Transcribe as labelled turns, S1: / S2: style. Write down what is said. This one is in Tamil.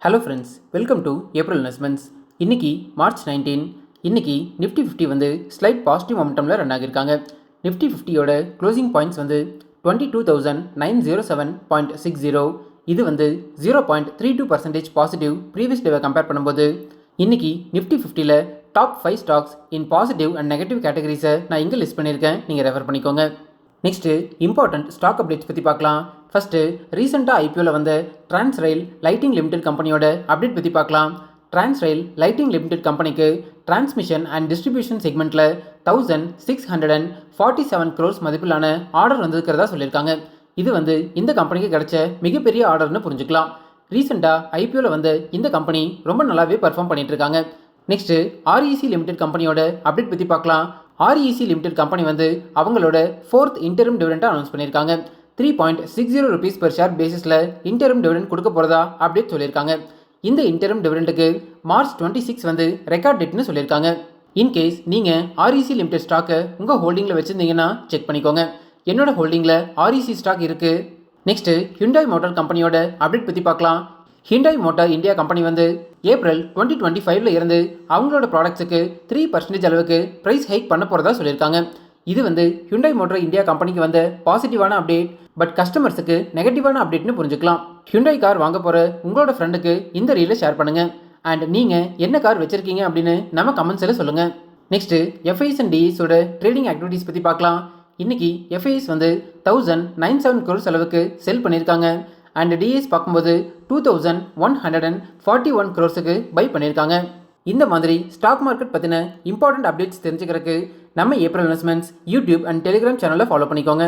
S1: Hello friends, welcome to April investments. இன்னைக்கு மார்ச் 19. இன்னைக்கு நிஃப்டி 50 வந்து ஸ்லைட் பாசிட்டிவ் மொமெண்டமில் ரன் ஆகியிருக்காங்க. நிஃப்டி 50யோட க்ளோசிங் பாயிண்ட்ஸ் வந்து 22,907.60. இது வந்து 0.32% பாசிட்டிவ் ப்ரீவியஸ் டேவை கம்பேர் பண்ணும்போது. இன்னைக்கு நிஃப்டி 50ல் top 5 stocks in positive and negative கேட்டகரிஸை நான் இங்கே லிஸ்ட் பண்ணியிருக்கேன், நீங்கள் ரெஃபர் பண்ணிக்கோங்க. நெக்ஸ்ட்டு இம்பார்ட்டன்ட் ஸ்டாக் அப்டேட்ஸ் பற்றி பார்க்கலாம். ஃபஸ்ட்டு ரீசெண்டாக ஐபிஓவில் வந்த டிரான்ஸ்ரெயில் லைட்டிங் லிமிடெட் கம்பெனியோட அப்டேட் பற்றி பார்க்கலாம். டிரான்ஸ்ரெயில் லைட்டிங் லிமிடெட் கம்பெனிக்கு டிரான்ஸ்மிஷன் அண்ட் டிஸ்ட்ரிபியூஷன் செக்மெண்ட்டில் 1647 crores மதிப்பிலான ஆர்டர் வந்திருக்கிறதா சொல்லியிருக்காங்க. இது வந்து இந்த கம்பெனிக்கு கிடைச்ச மிகப்பெரிய ஆர்டர்னு புரிஞ்சுக்கலாம். ரீசெண்டாக ஐபிஓவில் வந்த இந்த கம்பெனி ரொம்ப நல்லாவே பர்ஃபார்ம் பண்ணிட்டு இருக்காங்க. நெக்ஸ்ட்டு ஆர்இசி லிமிடெட் கம்பெனியோட அப்டேட் பற்றி பார்க்கலாம். ஆர்இசி லிமிடெட் கம்பெனி வந்து அவங்களோட 4th இன்டரிம் டிவிடெண்டை அனௌன்ஸ் பண்ணியிருக்காங்க. 3.60 rupees per ஷேர் பேசிஸில் இன்டரிம் டிவிடெண்ட் கொடுக்க போகிறதா அப்டேட் சொல்லியிருக்காங்க. இந்த இன்டரிம் டிவிடெண்டுக்கு மார்ச் 26 வந்து ரெக்கார்ட் டேட்னு சொல்லியிருக்காங்க. இன்கேஸ் நீங்கள் ஆர்இசி லிமிடெட் ஸ்டாக்கை உங்கள் ஹோல்டிங்கில் வச்சுருந்தீங்கன்னா செக் பண்ணிக்கோங்க. என்னோட ஹோல்டிங்கில் ஆர்இசி ஸ்டாக் இருக்குது. நெக்ஸ்ட்டு ஹிண்டாய் மோட்டார் கம்பெனியோட அப்டேட் பற்றி பார்க்கலாம். ஹிண்டாய் மோட்டார் இந்தியா கம்பெனி வந்து ஏப்ரல் 2025ல் இருந்து அவங்களோட ப்ராடக்ட்ஸுக்கு 3% அளவுக்கு ப்ரைஸ் ஹைக் பண்ண போகிறதா சொல்லியிருக்காங்க. இது வந்து ஹிண்டாய் மோட்டார் இந்தியா கம்பெனிக்கு வந்த பாசிட்டிவான அப்டேட், பட் கஸ்டமர்ஸுக்கு நெகட்டிவான அப்டேட்னு புரிஞ்சுக்கலாம். ஹிண்டாய் கார் வாங்க போகிற உங்களோட ஃப்ரெண்டுக்கு இந்த ரீலை ஷேர் பண்ணுங்கள். அண்ட் நீங்கள் என்ன கார் வச்சுருக்கீங்க அப்படின்னு நம்ம கமெண்ட்ஸில் சொல்லுங்கள். நெக்ஸ்ட்டு எஃப்ஐஎஸ் அண்ட் டிஎஸோட ட்ரேடிங் ஆக்டிவிட்டீஸ் பற்றி பார்க்கலாம். இன்றைக்கி எஃப்ஐஎஸ் வந்து 1097 crores அளவுக்கு செல் பண்ணியிருக்காங்க. அண்ட் டிஎஸ் பார்க்கும்போது 2141 crores பை பண்ணியிருக்காங்க. இந்த மாதிரி ஸ்டாக் மார்க்கெட் பற்றின இம்பார்ட்டன்ட் அப்டேட்ஸ் தெரிஞ்சுக்கிறதுக்கு நம்ம April investments YouTube and Telegram சேனலை ஃபாலோ பண்ணிக்கோங்க.